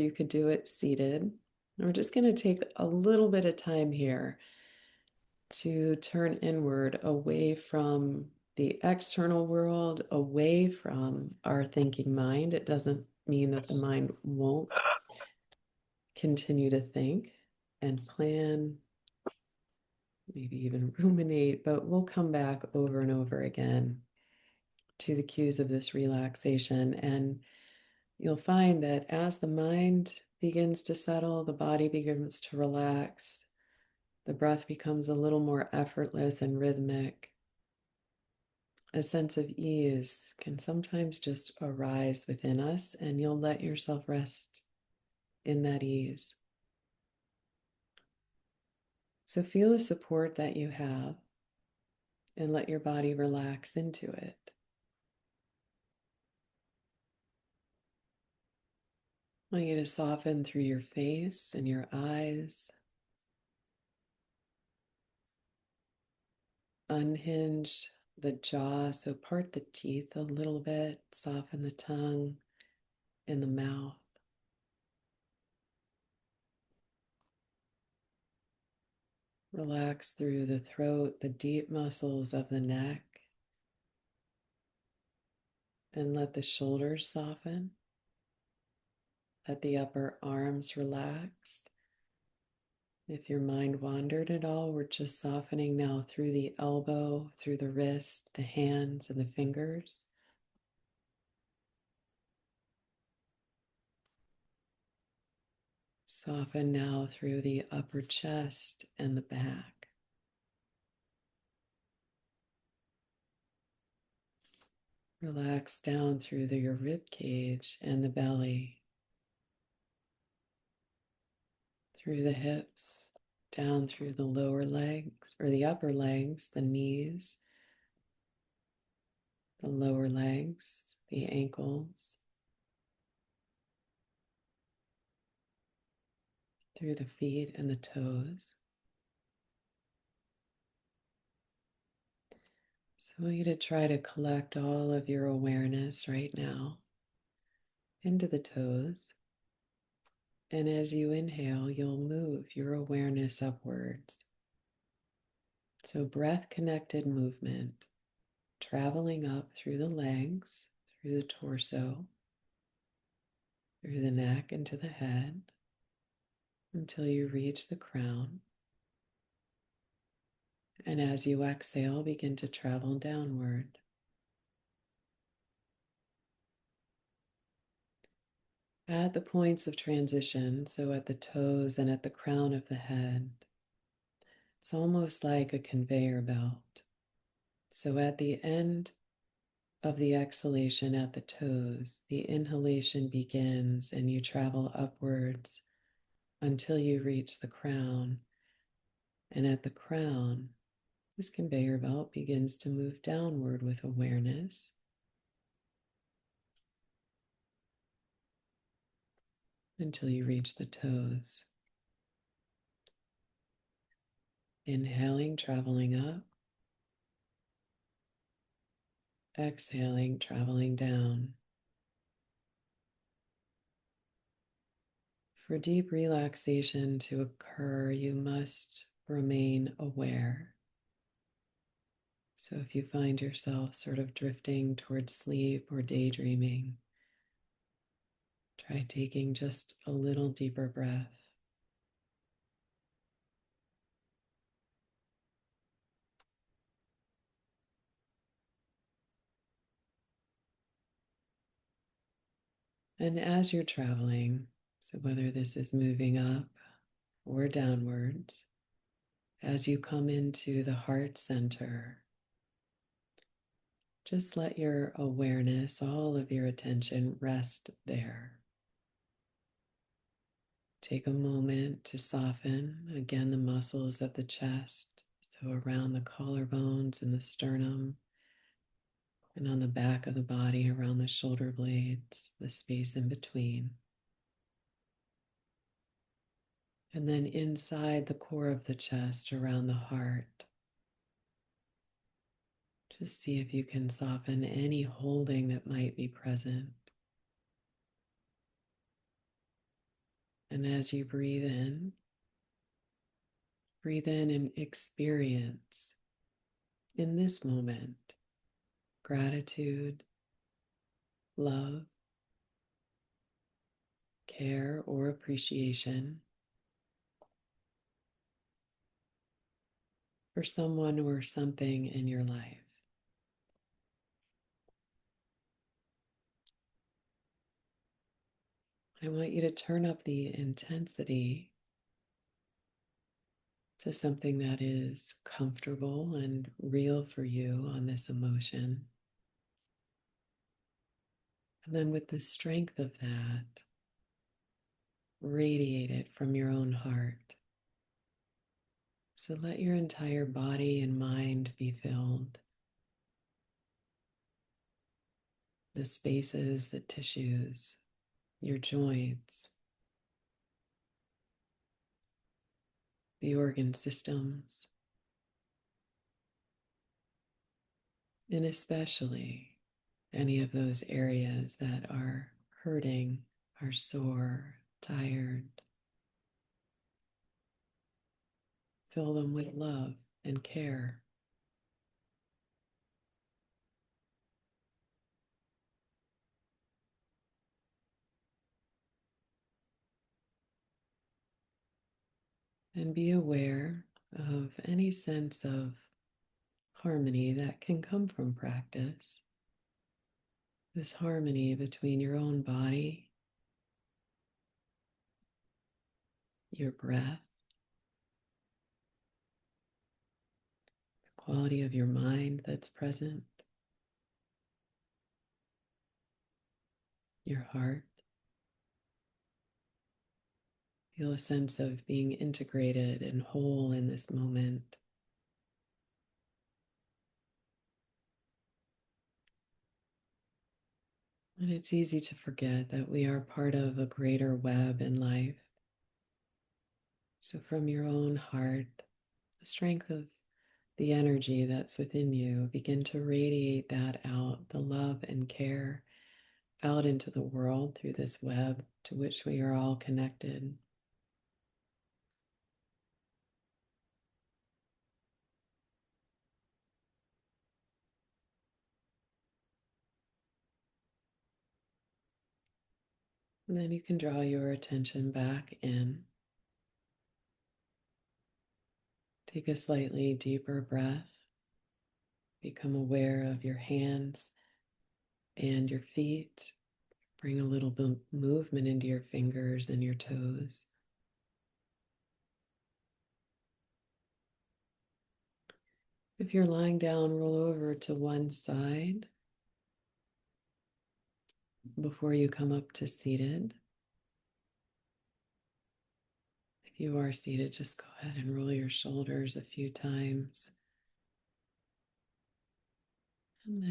you could do it seated. We're just going to take a little bit of time here to turn inward, away from the external world, away from our thinking mind. It doesn't mean that the mind won't continue to think and plan, maybe even ruminate, but we'll come back over and over again to the cues of this relaxation. And you'll find that as the mind begins to settle, the body begins to relax, the breath becomes a little more effortless and rhythmic. A sense of ease can sometimes just arise within us, and you'll let yourself rest in that ease. So feel the support that you have and let your body relax into it. I want you to soften through your face and your eyes. Unhinge the jaw, so part the teeth a little bit, soften the tongue and the mouth. Relax through the throat, the deep muscles of the neck, and let the shoulders soften. Let the upper arms relax. If your mind wandered at all, we're just softening now through the elbow, through the wrist, the hands, and the fingers. Soften now through the upper chest and the back. Relax down through your rib cage and the belly, through the hips, down through the lower legs or the upper legs, the knees, the lower legs, the ankles, through the feet and the toes. So I want you to try to collect all of your awareness right now into the toes. And as you inhale, you'll move your awareness upwards. So breath connected movement, traveling up through the legs, through the torso, through the neck into the head, until you reach the crown. And as you exhale, begin to travel downward. At the points of transition, so at the toes and at the crown of the head, it's almost like a conveyor belt. So at the end of the exhalation at the toes, the inhalation begins and you travel upwards until you reach the crown. And at the crown, this conveyor belt begins to move downward with awareness until you reach the toes. Inhaling, traveling up. Exhaling, traveling down. For deep relaxation to occur, you must remain aware. So if you find yourself sort of drifting towards sleep or daydreaming, try taking just a little deeper breath. And as you're traveling, so whether this is moving up or downwards, as you come into the heart center, just let your awareness, all of your attention rest there. Take a moment to soften, again, the muscles of the chest, so around the collarbones and the sternum, and on the back of the body, around the shoulder blades, the space in between. And then inside the core of the chest, around the heart. Just see if you can soften any holding that might be present. And as you breathe in and experience in this moment gratitude, love, care, or appreciation for someone or something in your life. I want you to turn up the intensity to something that is comfortable and real for you on this emotion. And then, with the strength of that, radiate it from your own heart. So let your entire body and mind be filled. The spaces, the tissues, your joints, the organ systems, and especially any of those areas that are hurting, are sore, tired. Fill them with love and care. And be aware of any sense of harmony that can come from practice. This harmony between your own body, your breath, the quality of your mind that's present, your heart. Feel a sense of being integrated and whole in this moment. And it's easy to forget that we are part of a greater web in life. So, from your own heart, the strength of the energy that's within you, begin to radiate that out, the love and care out into the world through this web to which we are all connected. And then you can draw your attention back in. Take a slightly deeper breath. Become aware of your hands and your feet. Bring a little bit movement into your fingers and your toes. If you're lying down, roll over to one side before you come up to seated. If you are seated, just go ahead and roll your shoulders a few times. And then